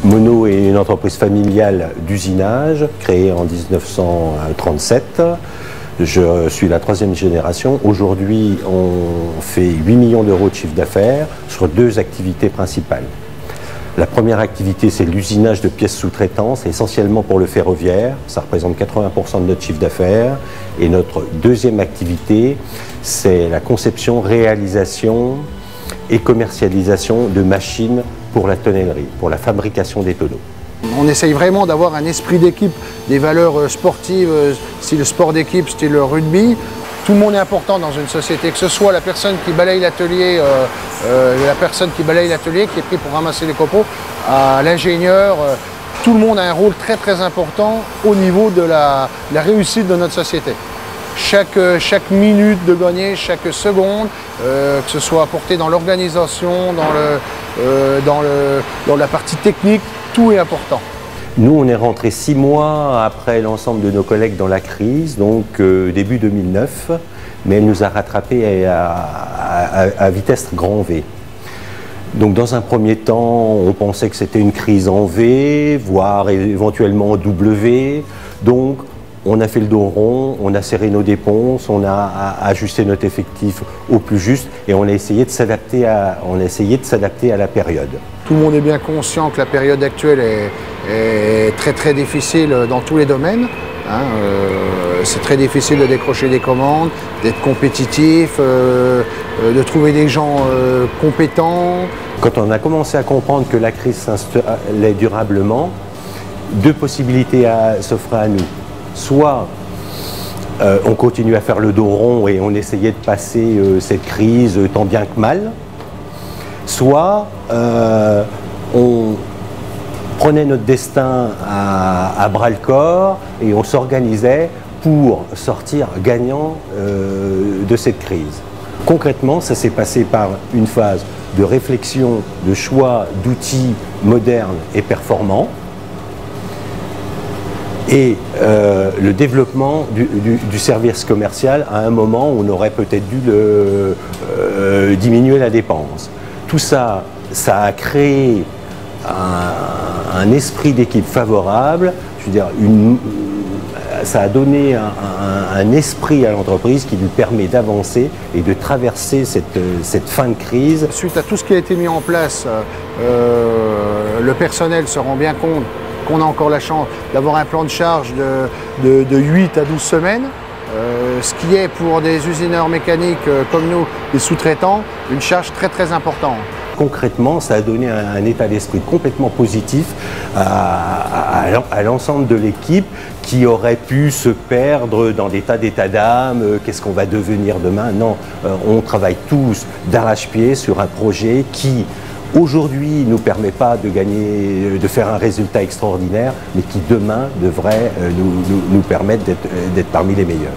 Mono est une entreprise familiale d'usinage créée en 1937. Je suis la troisième génération. Aujourd'hui, on fait 8 millions d'euros de chiffre d'affaires sur 2 activités principales. La première activité, c'est l'usinage de pièces sous-traitance, essentiellement pour le ferroviaire. Ça représente 80% de notre chiffre d'affaires. Et notre deuxième activité, c'est la conception, réalisation et commercialisation de machines pour la tonnellerie, pour la fabrication des tonneaux. On essaye vraiment d'avoir un esprit d'équipe, des valeurs sportives, style sport d'équipe, style rugby. Tout le monde est important dans une société, que ce soit la personne qui balaye l'atelier, qui est pris pour ramasser les copeaux, à l'ingénieur. Tout le monde a un rôle très important au niveau de la réussite de notre société. Chaque minute de gagner, chaque seconde, que ce soit apporté dans l'organisation, dans la partie technique, tout est important. Nous, on est rentré 6 mois après l'ensemble de nos collègues dans la crise, donc début 2009, mais elle nous a rattrapés à vitesse grand V. Donc dans un premier temps, on pensait que c'était une crise en V, voire éventuellement en W. Donc on a fait le dos rond, on a serré nos dépenses, on a ajusté notre effectif au plus juste et on a essayé de s'adapter à la période. Tout le monde est bien conscient que la période actuelle est très difficile dans tous les domaines. C'est très difficile de décrocher des commandes, d'être compétitif, de trouver des gens compétents. Quand on a commencé à comprendre que la crise s'installait durablement, 2 possibilités s'offraient à nous. Soit on continue à faire le dos rond et on essayait de passer cette crise tant bien que mal, soit on prenait notre destin à bras-le-corps et on s'organisait pour sortir gagnant de cette crise. Concrètement, ça s'est passé par une phase de réflexion, de choix d'outils modernes et performants, et le développement du service commercial à un moment où on aurait peut-être dû diminuer la dépense. Tout ça, ça a créé un esprit d'équipe favorable, je veux dire, ça a donné un esprit à l'entreprise qui lui permet d'avancer et de traverser cette fin de crise. Suite à tout ce qui a été mis en place, le personnel se rend bien compte qu'on a encore la chance d'avoir un plan de charge de 8 à 12 semaines, ce qui est pour des usineurs mécaniques comme nous, des sous-traitants, une charge très importante. Concrètement, ça a donné un état d'esprit complètement positif à l'ensemble de l'équipe qui aurait pu se perdre dans des tas d'états d'âme, qu'est-ce qu'on va devenir demain? Non, on travaille tous d'arrache-pied sur un projet qui aujourd'hui ne nous permet pas de faire un résultat extraordinaire, mais qui demain devrait nous permettre d'être parmi les meilleurs.